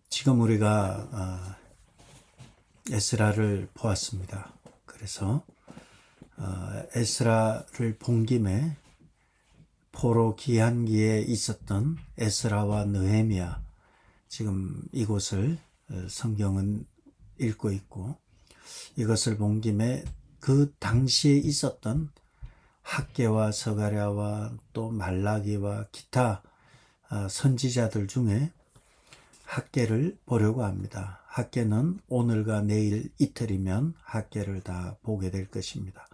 지금 우리가 에스라를 보았습니다. 그래서 에스라를 본 김에 포로 기한기에 있었던 에스라와 느헤미야, 지금 이곳을 성경은 읽고 있고, 이것을 본 김에 그 당시에 있었던 학개와 스가랴와 또 말라기와 기타 선지자들 중에 학개를 보려고 합니다. 학개는 오늘과 내일 이틀이면 학개를 다 보게 될 것입니다.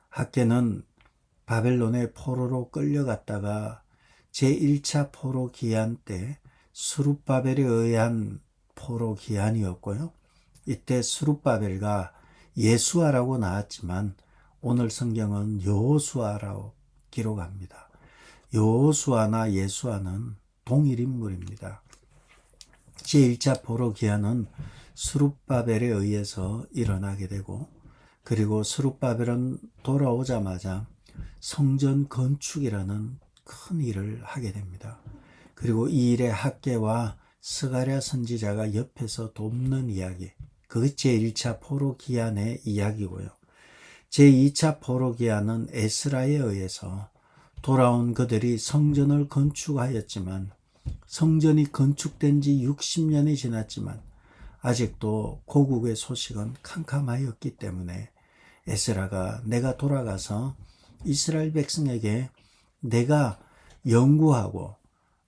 학개는 바벨론의 포로로 끌려갔다가 제1차 포로 기한 때 스룹바벨에 의한 포로 기한이었고요. 이때 스룹바벨과 예수아라고 나왔지만 오늘 성경은 여호수아라고 기록합니다. 여호수아나 예수아는 동일 인물입니다. 제1차 포로 기한은 스룹바벨에 의해서 일어나게 되고, 그리고 스룹바벨은 돌아오자마자 성전 건축이라는 큰 일을 하게 됩니다. 그리고 이 일에 학개와 스가랴 선지자가 옆에서 돕는 이야기, 그게 제1차 포로 기한의 이야기고요. 제2차 포로 기한은 에스라에 의해서 돌아온 그들이 성전을 건축하였지만, 성전이 건축된 지 60년이 지났지만 아직도 고국의 소식은 캄캄하였기 때문에 에스라가 내가 돌아가서 이스라엘 백성에게 내가 연구하고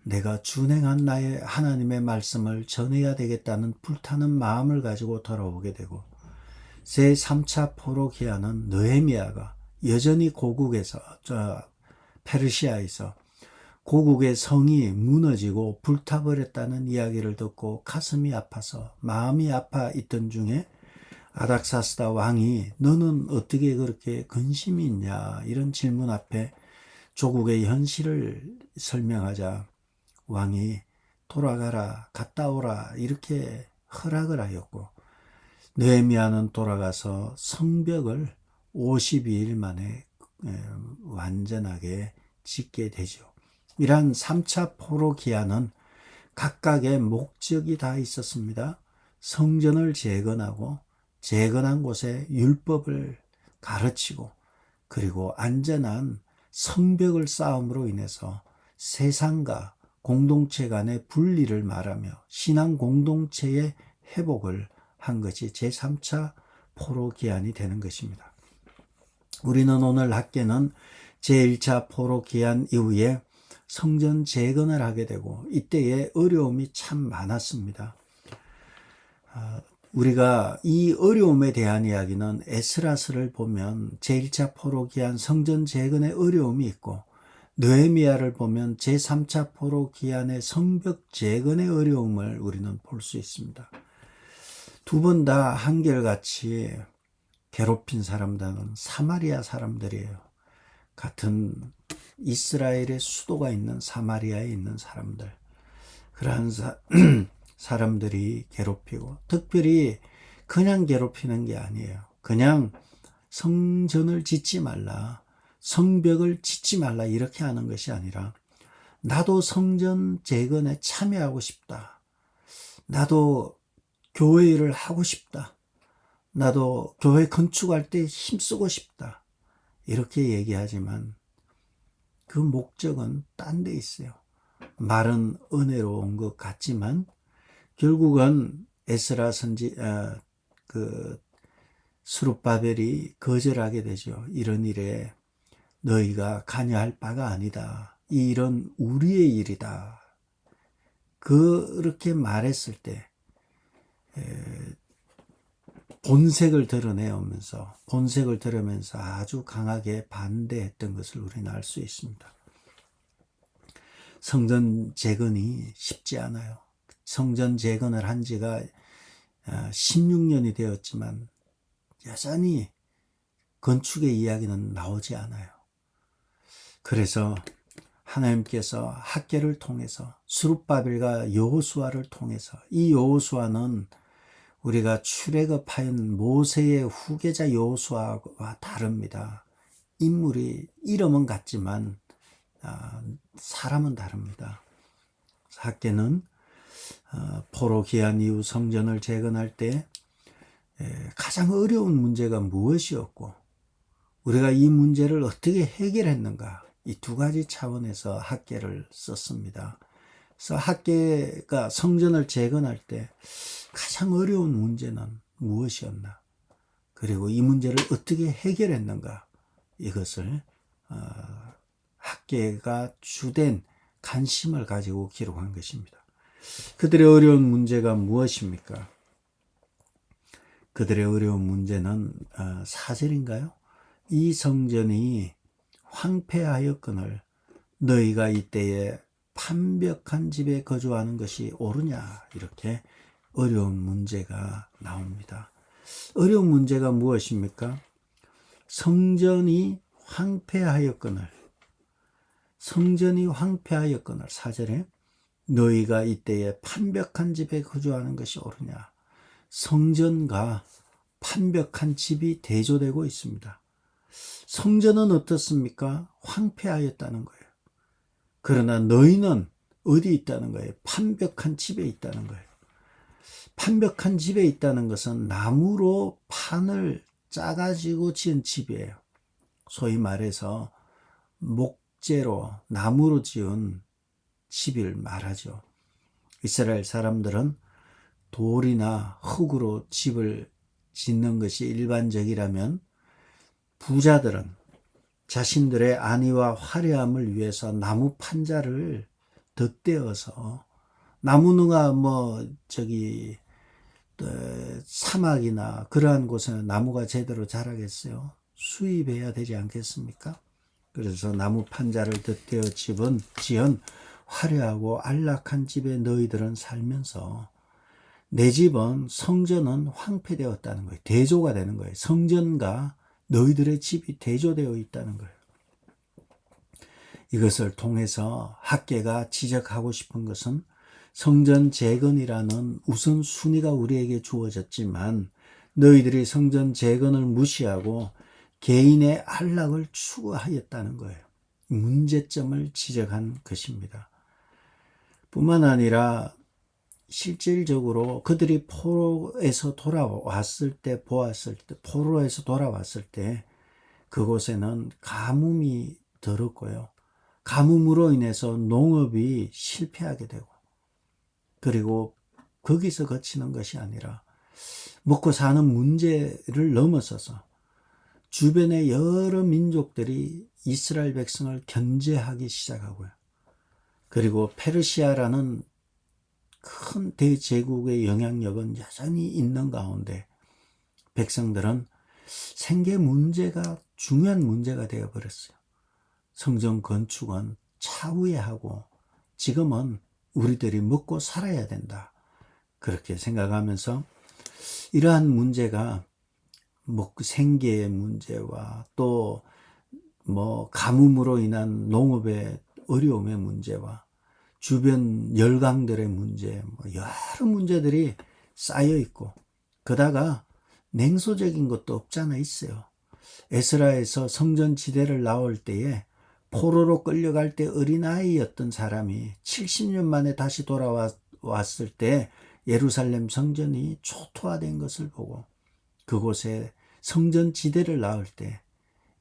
내가 준행한 나의 하나님의 말씀을 전해야 되겠다는 불타는 마음을 가지고 돌아오게 되고, 제3차 포로 기한은 느헤미야가 여전히 고국에서 페르시아에서 고국의 성이 무너지고 불타버렸다는 이야기를 듣고 가슴이 아파서 마음이 아파 있던 중에 아닥사스다 왕이 너는 어떻게 그렇게 근심이 있냐, 이런 질문 앞에 조국의 현실을 설명하자 왕이 돌아가라, 갔다 오라, 이렇게 허락을 하였고, 느헤미야는 돌아가서 성벽을 52일 만에 완전하게 짓게 되죠. 이러한 3차 포로 기한은 각각의 목적이 다 있었습니다. 성전을 재건하고 재건한 곳에 율법을 가르치고, 그리고 안전한 성벽을 쌓음으로 인해서 세상과 공동체 간의 분리를 말하며 신앙 공동체의 회복을 한 것이 제3차 포로 기한이 되는 것입니다. 우리는 오늘 학개는 제1차 포로 기한 이후에 성전 재건을 하게 되고, 이때의 어려움이 참 많았습니다. 우리가 이 어려움에 대한 이야기는 에스라서를 보면 제1차 포로 기한 성전 재건의 어려움이 있고, 느헤미야를 보면 제3차 포로 기한의 성벽 재건의 어려움을 우리는 볼 수 있습니다. 두 번 다 한결같이 괴롭힌 사람들은 사마리아 사람들이에요. 같은 이스라엘의 수도가 있는 사마리아에 있는 사람들, 그러한 사람들이 괴롭히고, 특별히 그냥 괴롭히는 게 아니에요. 그냥 성전을 짓지 말라, 성벽을 짓지 말라, 이렇게 하는 것이 아니라 나도 성전 재건에 참여하고 싶다, 나도 교회 일을 하고 싶다, 나도 교회 건축할 때 힘쓰고 싶다, 이렇게 얘기하지만 그 목적은 딴 데 있어요. 말은 은혜로운 것 같지만 결국은 에스라 스룹바벨이 거절하게 되죠. 이런 일에 너희가 관여할 바가 아니다, 이 일은 우리의 일이다, 그렇게 말했을 때 본색을 드러내면서 아주 강하게 반대했던 것을 우리는 알 수 있습니다. 성전 재건이 쉽지 않아요. 성전 재건을 한 지가 16년이 되었지만 여전히 건축의 이야기는 나오지 않아요. 그래서 하나님께서 학개를 통해서 스룹바벨과 여호수아를 통해서, 이 여호수아는 우리가 출애굽하인 모세의 후계자 여호수아와 다릅니다. 인물이 이름은 같지만 사람은 다릅니다. 학개는 포로 기한 이후 성전을 재건할 때 가장 어려운 문제가 무엇이었고 우리가 이 문제를 어떻게 해결했는가, 이 두 가지 차원에서 학개를 썼습니다. 그래서 학개가 성전을 재건할 때 가장 어려운 문제는 무엇이었나, 그리고 이 문제를 어떻게 해결했는가, 이것을 학개가 주된 관심을 가지고 기록한 것입니다. 그들의 어려운 문제가 무엇입니까? 그들의 어려운 문제는 4절인가요? 이 성전이 황폐하였거늘 너희가 이때에 판벽한 집에 거주하는 것이 옳으냐, 이렇게 어려운 문제가 나옵니다. 어려운 문제가 무엇입니까? 성전이 황폐하였거늘, 성전이 황폐하였거늘, 4절에 너희가 이때에 판벽한 집에 거주하는 것이 옳으냐. 성전과 판벽한 집이 대조되고 있습니다. 성전은 어떻습니까? 황폐하였다는 거예요. 그러나 너희는 어디 있다는 거예요? 판벽한 집에 있다는 거예요. 판벽한 집에 있다는 것은 나무로 판을 짜가지고 지은 집이에요. 소위 말해서 목재로, 나무로 지은 집을 말하죠. 이스라엘 사람들은 돌이나 흙으로 집을 짓는 것이 일반적이라면 부자들은 자신들의 안위와 화려함을 위해서 나무 판자를 덧대어서, 나무가 사막이나 그러한 곳에는 나무가 제대로 자라겠어요? 수입해야 되지 않겠습니까? 그래서 나무 판자를 덧대어 지은 화려하고 안락한 집에 너희들은 살면서 내 집은, 성전은 황폐되었다는 거예요. 대조가 되는 거예요. 성전과 너희들의 집이 대조되어 있다는 거예요. 이것을 통해서 학개가 지적하고 싶은 것은 성전 재건이라는 우선순위가 우리에게 주어졌지만 너희들이 성전 재건을 무시하고 개인의 안락을 추구하였다는 거예요. 문제점을 지적한 것입니다. 뿐만 아니라 실질적으로 그들이 포로에서 돌아왔을 때 그곳에는 가뭄이 들었고요. 가뭄으로 인해서 농업이 실패하게 되고, 그리고 거기서 그치는 것이 아니라 먹고 사는 문제를 넘어서서 주변의 여러 민족들이 이스라엘 백성을 견제하기 시작하고요. 그리고 페르시아라는 큰 대제국의 영향력은 여전히 있는 가운데 백성들은 생계 문제가 중요한 문제가 되어버렸어요. 성전 건축은 차후에 하고 지금은 우리들이 먹고 살아야 된다, 그렇게 생각하면서 이러한 문제가 생계의 문제와 또 가뭄으로 인한 농업의 어려움의 문제와 주변 열강들의 문제, 여러 문제들이 쌓여 있고, 그다가 냉소적인 것도 없잖아 있어요. 에스라에서 성전 지대를 나올 때에 포로로 끌려갈 때 어린아이였던 사람이 70년 만에 다시 돌아왔을 때 예루살렘 성전이 초토화된 것을 보고 그곳에 성전 지대를 나올 때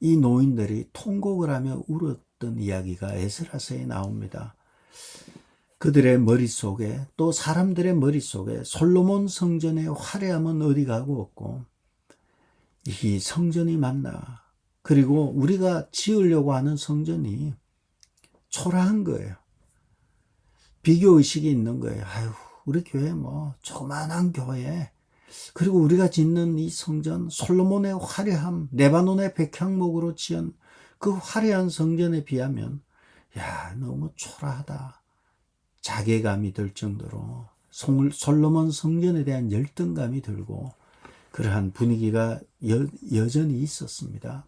이 노인들이 통곡을 하며 울었던 이야기가 에스라서에 나옵니다. 그들의 머릿속에, 또 사람들의 머릿속에 솔로몬 성전의 화려함은 어디 가고 없고 이 성전이 맞나, 그리고 우리가 지으려고 하는 성전이 초라한 거예요. 비교의식이 있는 거예요. 아유, 우리 교회 조그만한 교회, 그리고 우리가 짓는 이 성전, 솔로몬의 화려함, 레바논의 백향목으로 지은 그 화려한 성전에 비하면 너무 초라하다, 자괴감이 들 정도로 솔로몬 성전에 대한 열등감이 들고 그러한 분위기가 여전히 있었습니다.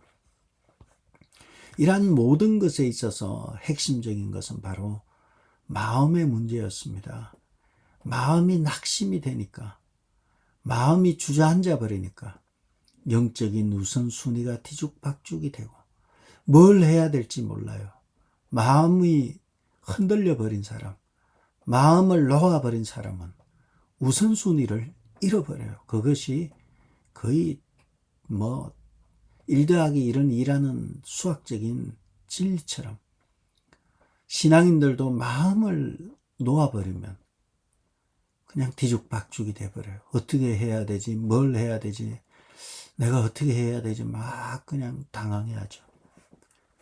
이러한 모든 것에 있어서 핵심적인 것은 바로 마음의 문제였습니다. 마음이 낙심이 되니까, 마음이 주저앉아 버리니까 영적인 우선순위가 뒤죽박죽이 되고 뭘 해야 될지 몰라요. 마음이 흔들려 버린 사람, 마음을 놓아버린 사람은 우선순위를 잃어버려요. 그것이 거의 1 더하기 1은 2라는 수학적인 진리처럼 신앙인들도 마음을 놓아버리면 그냥 뒤죽박죽이 돼버려요. 어떻게 해야 되지? 뭘 해야 되지? 내가 어떻게 해야 되지? 막 그냥 당황해하죠.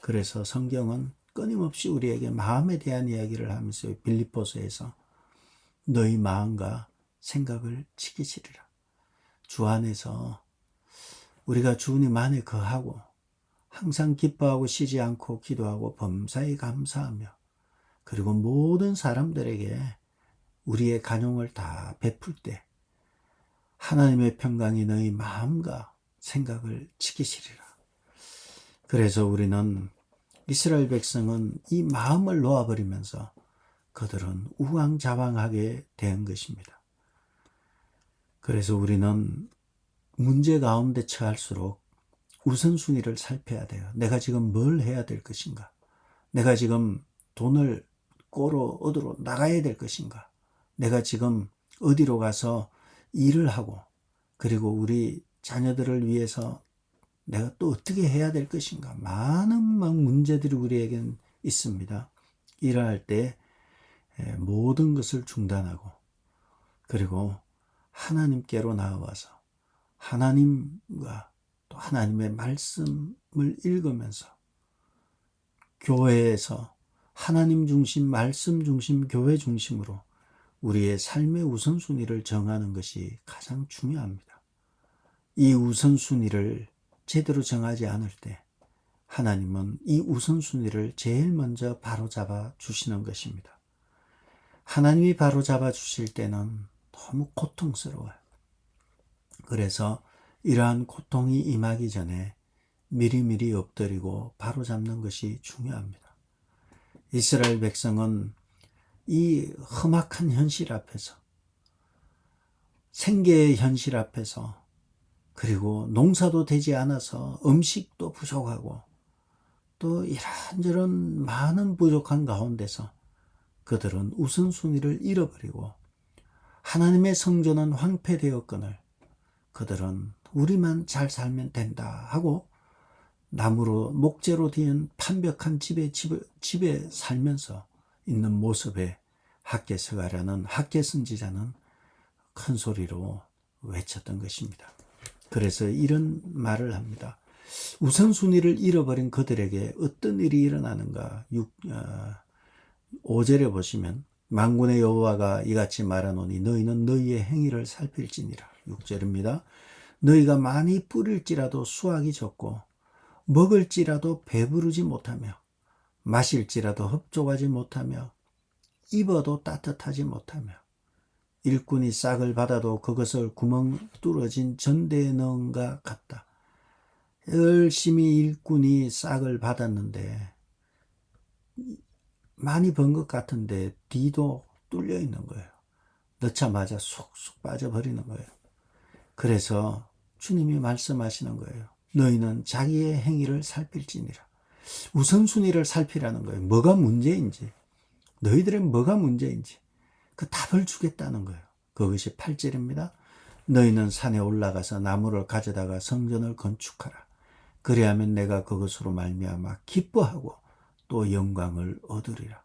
그래서 성경은 끊임없이 우리에게 마음에 대한 이야기를 하면서 빌립보서에서 너희 마음과 생각을 지키시리라. 주 안에서 우리가 주님 안에 거하고 항상 기뻐하고 쉬지 않고 기도하고 범사에 감사하며 그리고 모든 사람들에게 우리의 간용을 다 베풀 때 하나님의 평강이 너희 마음과 생각을 지키시리라. 그래서 우리는 이스라엘 백성은 이 마음을 놓아버리면서 그들은 우왕좌왕하게 된 것입니다. 그래서 우리는 문제 가운데 처할수록 우선순위를 살펴야 돼요. 내가 지금 뭘 해야 될 것인가? 내가 지금 돈을 꼬로 어디로 나가야 될 것인가? 내가 지금 어디로 가서 일을 하고 그리고 우리 자녀들을 위해서 내가 또 어떻게 해야 될 것인가? 많은 문제들이 우리에겐 있습니다. 일할 때 모든 것을 중단하고 그리고 하나님께로 나아와서 하나님과 또 하나님의 말씀을 읽으면서 교회에서 하나님 중심, 말씀 중심, 교회 중심으로 우리의 삶의 우선순위를 정하는 것이 가장 중요합니다. 이 우선순위를 제대로 정하지 않을 때 하나님은 이 우선순위를 제일 먼저 바로잡아 주시는 것입니다. 하나님이 바로잡아 주실 때는 너무 고통스러워요. 그래서 이러한 고통이 임하기 전에 미리미리 엎드리고 바로잡는 것이 중요합니다. 이스라엘 백성은 이 험악한 현실 앞에서 생계의 현실 앞에서 그리고 농사도 되지 않아서 음식도 부족하고 또 이런저런 많은 부족한 가운데서 그들은 우선순위를 잃어버리고 하나님의 성전은 황폐되었거늘 그들은 우리만 잘 살면 된다 하고 나무로 목재로 지은 판벽한 집에 살면서 있는 모습에 학개서가라는 학개 선지자는 큰 소리로 외쳤던 것입니다. 그래서 이런 말을 합니다. 우선순위를 잃어버린 그들에게 어떤 일이 일어나는가? 5절에 보시면 만군의 여호와가 이같이 말하노니 너희는 너희의 행위를 살필지니라. 6절입니다. 너희가 많이 뿌릴지라도 수확이 적고 먹을지라도 배부르지 못하며 마실지라도 흡족하지 못하며 입어도 따뜻하지 못하며 일꾼이 싹을 받아도 그것을 구멍 뚫어진 전대에 넣은 것 같다. 열심히 일꾼이 싹을 받았는데 많이 번 것 같은데 뒤도 뚫려 있는 거예요. 넣자마자 쑥쑥 빠져버리는 거예요. 그래서 주님이 말씀하시는 거예요. 너희는 자기의 행위를 살필지니라. 우선순위를 살피라는 거예요. 뭐가 문제인지, 너희들의 뭐가 문제인지 그 답을 주겠다는 거예요. 그것이 8절입니다. 너희는 산에 올라가서 나무를 가져다가 성전을 건축하라. 그리하면 내가 그것으로 말미암아 기뻐하고 또 영광을 얻으리라.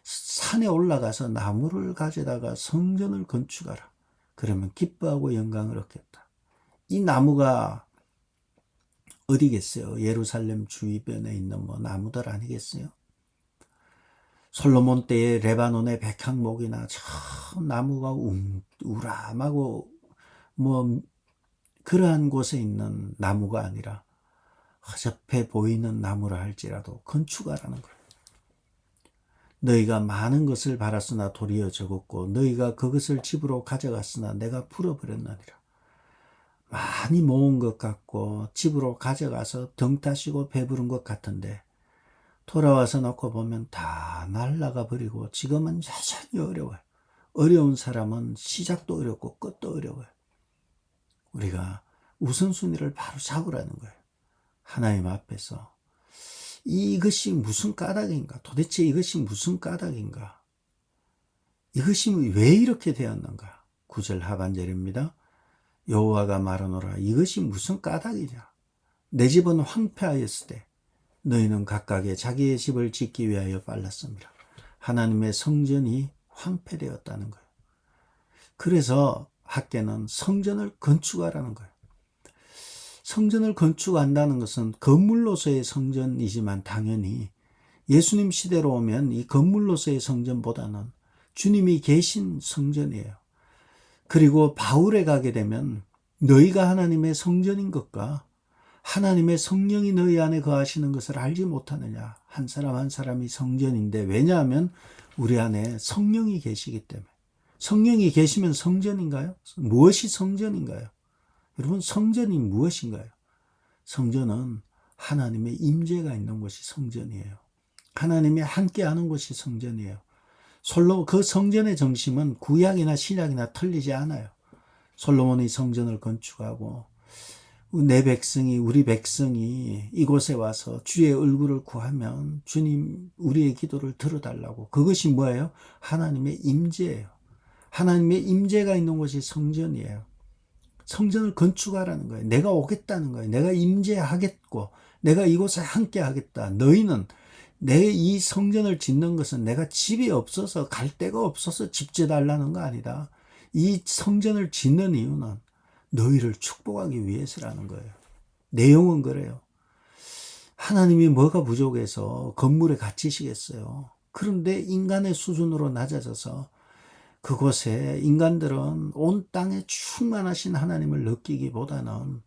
산에 올라가서 나무를 가져다가 성전을 건축하라. 그러면 기뻐하고 영광을 얻겠다. 이 나무가 어디겠어요? 예루살렘 주위변에 있는 나무들 아니겠어요? 솔로몬 때의 레바논의 백향목이나 저 나무가 우람하고 그러한 곳에 있는 나무가 아니라 허접해 보이는 나무라 할지라도 건축하라는 거예요. 너희가 많은 것을 바랐으나 도리어 적었고 너희가 그것을 집으로 가져갔으나 내가 풀어버렸느니라. 많이 모은 것 같고 집으로 가져가서 등 따시고 배부른 것 같은데 돌아와서 놓고 보면 다 날아가 버리고 지금은 여전히 어려워요. 어려운 사람은 시작도 어렵고 끝도 어려워요. 우리가 우선순위를 바로 잡으라는 거예요. 하나님 앞에서 이것이 무슨 까닭인가? 도대체 이것이 무슨 까닭인가? 이것이 왜 이렇게 되었는가? 9절 하반절입니다. 여호와가 말하노라 이것이 무슨 까닭이냐? 내 집은 황폐하였을 때 너희는 각각의 자기의 집을 짓기 위하여 빨랐습니다. 하나님의 성전이 황폐되었다는 거예요. 그래서 학계는 성전을 건축하라는 거예요. 성전을 건축한다는 것은 건물로서의 성전이지만 당연히 예수님 시대로 오면 이 건물로서의 성전보다는 주님이 계신 성전이에요. 그리고 바울에 가게 되면 너희가 하나님의 성전인 것과 하나님의 성령이 너희 안에 거하시는 것을 알지 못하느냐. 한 사람 한 사람이 성전인데 왜냐하면 우리 안에 성령이 계시기 때문에. 성령이 계시면 성전인가요? 무엇이 성전인가요? 여러분 성전이 무엇인가요? 성전은 하나님의 임재가 있는 곳이 성전이에요. 하나님이 함께하는 곳이 성전이에요. 솔로 그 성전의 정심은 구약이나 신약이나 틀리지 않아요. 솔로몬이 성전을 건축하고 내 백성이 우리 백성이 이곳에 와서 주의 얼굴을 구하면 주님 우리의 기도를 들어달라고. 그것이 뭐예요? 하나님의 임재예요. 하나님의 임재가 있는 곳이 성전이에요. 성전을 건축하라는 거예요. 내가 오겠다는 거예요. 내가 임재하겠고 내가 이곳에 함께 하겠다. 너희는 내 이 성전을 짓는 것은 내가 집이 없어서 갈 데가 없어서 집 지어달라는 거 아니다. 이 성전을 짓는 이유는 너희를 축복하기 위해서라는 거예요. 내용은 그래요. 하나님이 뭐가 부족해서 건물에 갇히시겠어요. 그런데 인간의 수준으로 낮아져서 그곳에 인간들은 온 땅에 충만하신 하나님을 느끼기보다는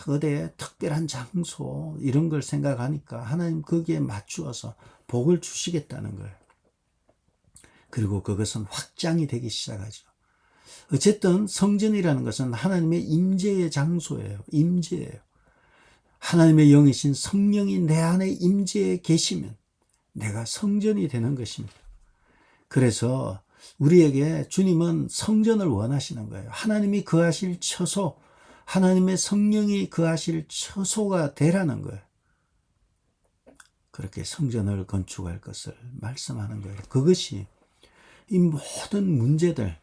어디에 특별한 장소 이런 걸 생각하니까 하나님 거기에 맞추어서 복을 주시겠다는 거예요. 그리고 그것은 확장이 되기 시작하죠. 어쨌든 성전이라는 것은 하나님의 임재의 장소예요. 임재예요. 하나님의 영이신 성령이 내 안에 임재에 계시면 내가 성전이 되는 것입니다. 그래서 우리에게 주님은 성전을 원하시는 거예요. 하나님이 거하실 처소, 하나님의 성령이 거하실 처소가 되라는 거예요. 그렇게 성전을 건축할 것을 말씀하는 거예요. 그것이 이 모든 문제들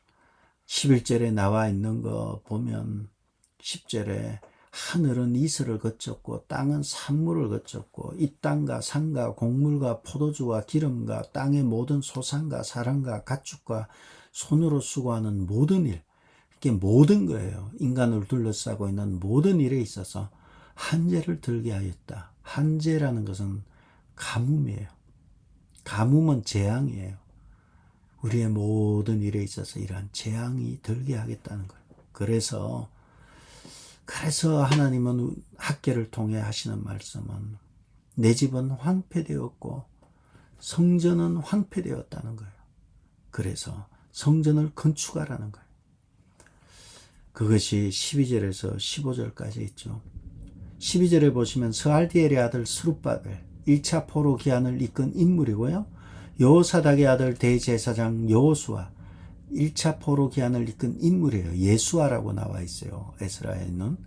11절에 나와 있는 거 보면 10절에 하늘은 이슬을 거쳤고 땅은 산물을 거쳤고 이 땅과 산과 곡물과 포도주와 기름과 땅의 모든 소산과 사람과 가축과 손으로 수고하는 모든 일, 이게 모든 거예요. 인간을 둘러싸고 있는 모든 일에 있어서 한재를 들게 하였다. 한재라는 것은 가뭄이에요. 가뭄은 재앙이에요. 우리의 모든 일에 있어서 이러한 재앙이 들게 하겠다는 거예요. 그래서 하나님은 학계를 통해 하시는 말씀은 내 집은 황폐되었고 성전은 황폐되었다는 거예요. 그래서 성전을 건축하라는 거예요. 그것이 12절에서 15절까지 있죠. 12절에 보시면 스알디엘의 아들 스룹바벨 1차 포로 기한을 이끈 인물이고요. 여호사닥의 아들 대제사장 여호수아 1차 포로 기한을 이끈 인물이에요. 예수아라고 나와 있어요. 에스라에는.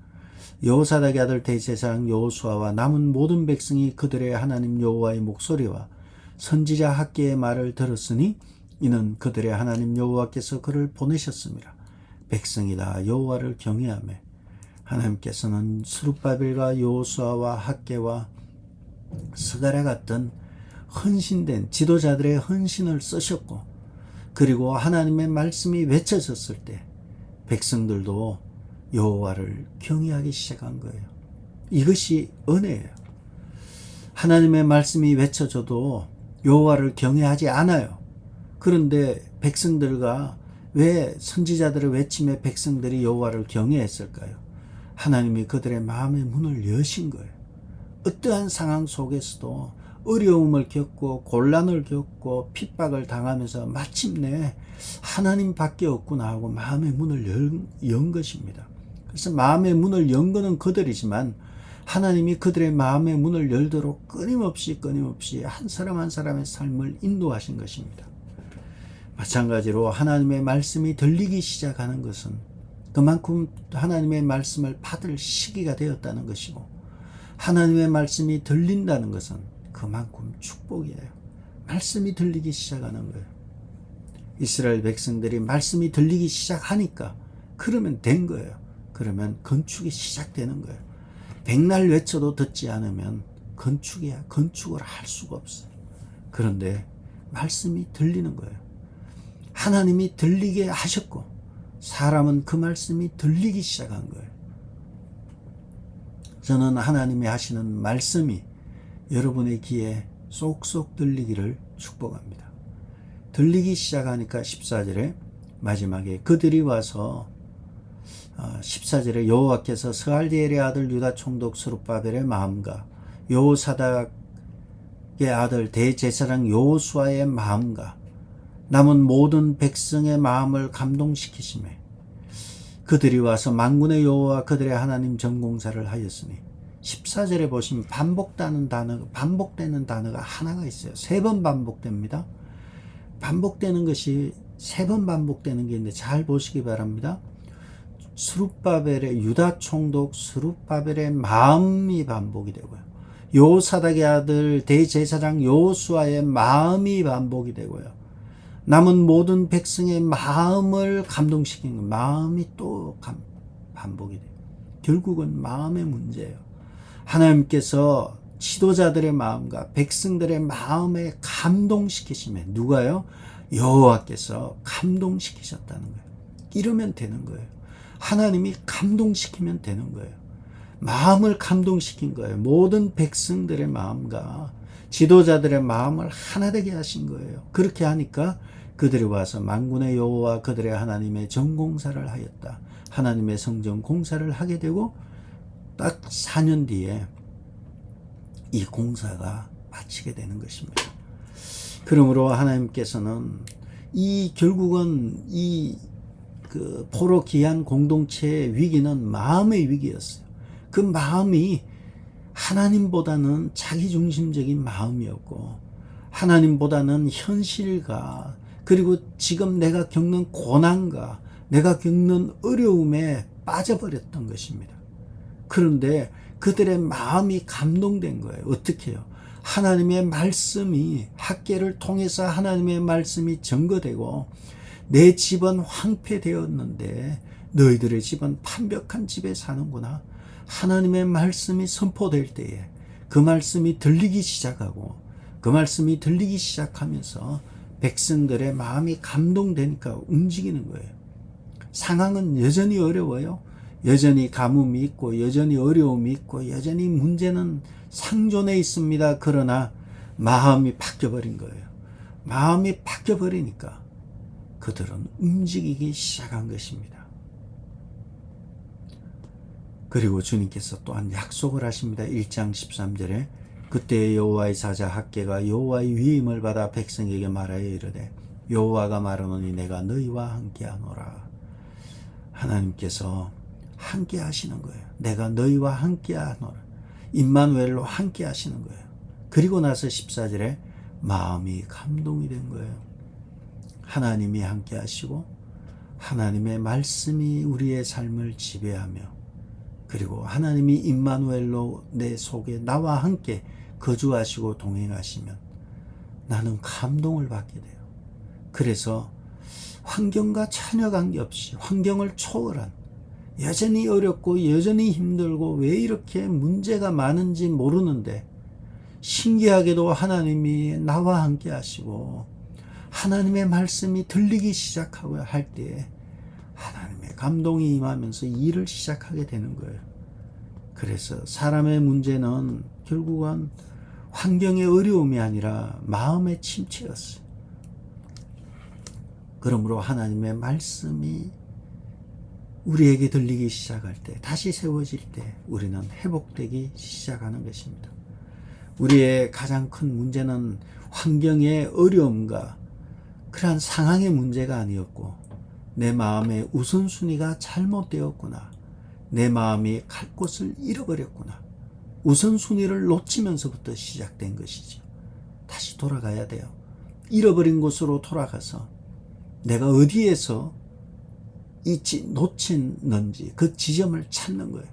여호사닥의 아들 대제사장 여호수아와 남은 모든 백성이 그들의 하나님 여호와의 목소리와 선지자 학계의 말을 들었으니 이는 그들의 하나님 여호와께서 그를 보내셨습니다. 백성이 다 여호와를 경외하며 하나님께서는 스룹바벨과 여호수아와 학계와 스가랴 같은 헌신된 지도자들의 헌신을 쓰셨고 그리고 하나님의 말씀이 외쳐졌을 때 백성들도 여호와를 경외하기 시작한 거예요. 이것이 은혜예요. 하나님의 말씀이 외쳐져도 여호와를 경외하지 않아요. 그런데 백성들과 왜 선지자들의 외침에 백성들이 여호와를 경외했을까요? 하나님이 그들의 마음의 문을 여신 거예요. 어떠한 상황 속에서도 어려움을 겪고 곤란을 겪고 핍박을 당하면서 마침내 하나님밖에 없구나 하고 마음의 문을 연 것입니다. 그래서 마음의 문을 연 거는 그들이지만 하나님이 그들의 마음의 문을 열도록 끊임없이 한 사람 한 사람의 삶을 인도하신 것입니다. 마찬가지로 하나님의 말씀이 들리기 시작하는 것은 그만큼 하나님의 말씀을 받을 시기가 되었다는 것이고 하나님의 말씀이 들린다는 것은 그만큼 축복이에요. 말씀이 들리기 시작하는 거예요. 이스라엘 백성들이 말씀이 들리기 시작하니까 그러면 된 거예요. 그러면 건축이 시작되는 거예요. 백날 외쳐도 듣지 않으면 건축이야. 건축을 할 수가 없어요. 그런데 말씀이 들리는 거예요. 하나님이 들리게 하셨고 사람은 그 말씀이 들리기 시작한 거예요. 저는 하나님이 하시는 말씀이 여러분의 귀에 쏙쏙 들리기를 축복합니다. 들리기 시작하니까 14절에 마지막에 그들이 와서 14절에 여호와께서 스알디엘의 아들 유다 총독 스룹바벨의 마음과 여호사닥의 아들 대제사장 여호수아의 마음과 남은 모든 백성의 마음을 감동시키시매 그들이 와서 만군의 여호와 그들의 하나님 전공사를 하였으니 14절에 보시면 반복되는 단어가 하나가 있어요. 3번 반복됩니다. 반복되는 것이 3번 반복되는 게 있는데 잘 보시기 바랍니다. 스룹바벨의 유다 총독 스룹바벨의 마음이 반복이 되고요. 여호사닥의 아들 대제사장 여호수아의 마음이 반복이 되고요. 남은 모든 백성의 마음을 감동시키는 마음이 또 반복이 돼요. 결국은 마음의 문제예요. 하나님께서 지도자들의 마음과 백성들의 마음에 감동시키시면 누가요? 여호와께서 감동시키셨다는 거예요. 이러면 되는 거예요. 하나님이 감동시키면 되는 거예요. 마음을 감동시킨 거예요. 모든 백성들의 마음과 지도자들의 마음을 하나 되게 하신 거예요. 그렇게 하니까 그들이 와서 만군의 여호와 그들의 하나님의 전공사를 하였다. 하나님의 성전 공사를 하게 되고 딱 4년 뒤에 이 공사가 마치게 되는 것입니다. 그러므로 하나님께서는 결국은 그 포로 귀한 공동체의 위기는 마음의 위기였어요. 그 마음이 하나님보다는 자기중심적인 마음이었고 하나님보다는 현실과 그리고 지금 내가 겪는 고난과 내가 겪는 어려움에 빠져버렸던 것입니다. 그런데 그들의 마음이 감동된 거예요. 어떻게 해요? 하나님의 말씀이 학계를 통해서 하나님의 말씀이 증거되고 내 집은 황폐되었는데 너희들의 집은 판벽한 집에 사는구나. 하나님의 말씀이 선포될 때에 그 말씀이 들리기 시작하고 그 말씀이 들리기 시작하면서 백성들의 마음이 감동되니까 움직이는 거예요. 상황은 여전히 어려워요. 여전히 가뭄이 있고 여전히 어려움이 있고 여전히 문제는 상존해 있습니다. 그러나 마음이 바뀌어버린 거예요. 마음이 바뀌어버리니까 그들은 움직이기 시작한 것입니다. 그리고 주님께서 또한 약속을 하십니다. 1장 13절에 그때 여호와의 사자 학개가 여호와의 위임을 받아 백성에게 말하여 이르되 여호와가 말하노니 내가 너희와 함께하노라. 하나님께서 함께 하시는 거예요. 내가 너희와 함께 하노라. 임마누엘로 함께 하시는 거예요. 그리고 나서 14절에 마음이 감동이 된 거예요. 하나님이 함께 하시고 하나님의 말씀이 우리의 삶을 지배하며 그리고 하나님이 임마누엘로 내 속에 나와 함께 거주하시고 동행하시면 나는 감동을 받게 돼요. 그래서 환경과 전혀 관계없이 환경을 초월한 여전히 어렵고 여전히 힘들고 왜 이렇게 문제가 많은지 모르는데 신기하게도 하나님이 나와 함께 하시고 하나님의 말씀이 들리기 시작하고 할 때에 하나님의 감동이 임하면서 일을 시작하게 되는 거예요. 그래서 사람의 문제는 결국은 환경의 어려움이 아니라 마음의 침체였어요. 그러므로 하나님의 말씀이 우리에게 들리기 시작할 때, 다시 세워질 때 우리는 회복되기 시작하는 것입니다. 우리의 가장 큰 문제는 환경의 어려움과 그러한 상황의 문제가 아니었고 내 마음의 우선순위가 잘못되었구나. 내 마음이 갈 곳을 잃어버렸구나. 우선순위를 놓치면서부터 시작된 것이죠. 다시 돌아가야 돼요. 잃어버린 곳으로 돌아가서 내가 어디에서 놓쳤는지 그 지점을 찾는 거예요.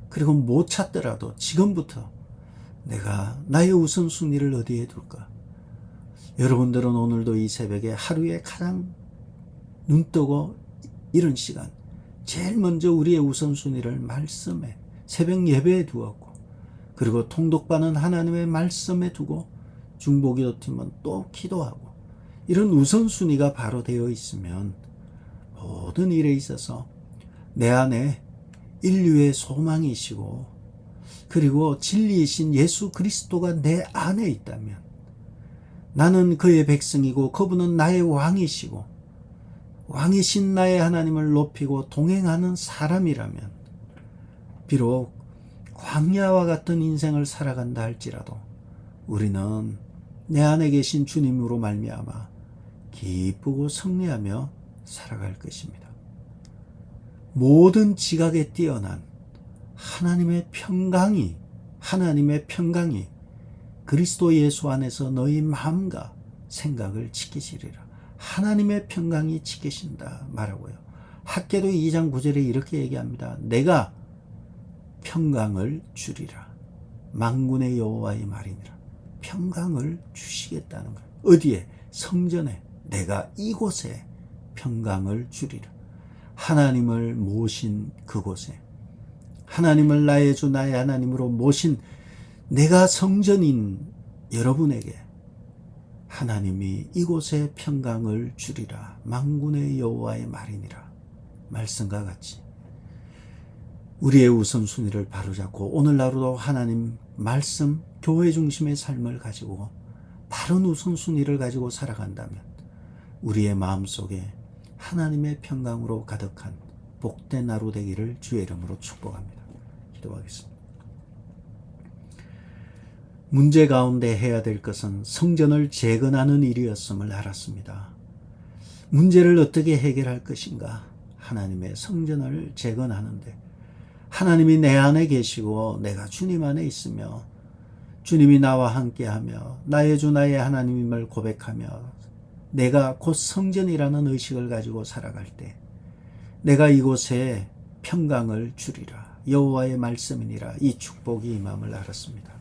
그리고 못 찾더라도 지금부터 내가 나의 우선순위를 어디에 둘까? 여러분들은 오늘도 이 새벽에 하루에 가장 눈뜨고 이런 시간 제일 먼저 우리의 우선순위를 말씀에 새벽 예배에 두었고 그리고 통독받는 하나님의 말씀에 두고 중보기도팀은 또 기도하고 이런 우선순위가 바로 되어 있으면 모든 일에 있어서 내 안에 인류의 소망이시고 그리고 진리이신 예수 그리스도가 내 안에 있다면 나는 그의 백성이고 그분은 나의 왕이시고 왕이신 나의 하나님을 높이고 동행하는 사람이라면 비록 광야와 같은 인생을 살아간다 할지라도 우리는 내 안에 계신 주님으로 말미암아 기쁘고 승리하며 살아갈 것입니다. 모든 지각에 뛰어난 하나님의 평강이 그리스도 예수 안에서 너희 마음과 생각을 지키시리라. 하나님의 평강이 지키신다 말하고요. 학개도 2장 9절에 이렇게 얘기합니다. 내가 평강을 주리라. 만군의 여호와의 말이니라. 평강을 주시겠다는 거예요. 어디에? 성전에. 내가 이곳에 평강을 주리라. 하나님을 모신 그곳에 하나님을 나의 주 나의 하나님으로 모신 내가 성전인 여러분에게 하나님이 이곳에 평강을 주리라. 만군의 여호와의 말이니라. 말씀과 같이 우리의 우선순위를 바로잡고 오늘날도 하나님 말씀 교회 중심의 삶을 가지고 바른 우선순위를 가지고 살아간다면 우리의 마음속에 하나님의 평강으로 가득한 복된 하루 되기를 주의 이름으로 축복합니다. 기도하겠습니다. 문제 가운데 해야 될 것은 성전을 재건하는 일이었음을 알았습니다. 문제를 어떻게 해결할 것인가? 하나님의 성전을 재건하는데 하나님이 내 안에 계시고 내가 주님 안에 있으며 주님이 나와 함께하며 나의 주 나의 하나님임을 고백하며 내가 곧 성전이라는 의식을 가지고 살아갈 때 내가 이곳에 평강을 주리라. 여호와의 말씀이니라. 이 축복이 임함을 알았습니다.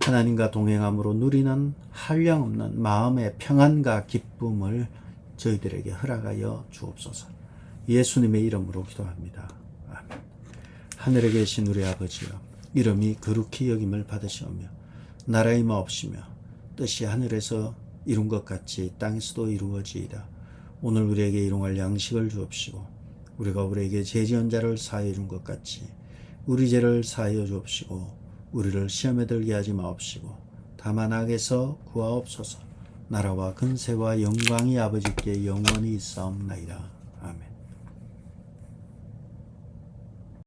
하나님과 동행함으로 누리는 한량없는 마음의 평안과 기쁨을 저희들에게 허락하여 주옵소서. 예수님의 이름으로 기도합니다. 아멘. 하늘에 계신 우리 아버지여, 이름이 거룩히 여김을 받으시오며 나라의 마옵시며 뜻이 하늘에서 이룬 것 같이 땅에서도 이루어지이다. 오늘 우리에게 일용할 양식을 주옵시고 우리가 우리에게 죄지은 자를 사하여 준 것 같이 우리 죄를 사하여 주옵시고 우리를 시험에 들게 하지 마옵시고 다만 악에서 구하옵소서. 나라와 근세와 영광이 아버지께 영원히 있사옵나이다. 아멘.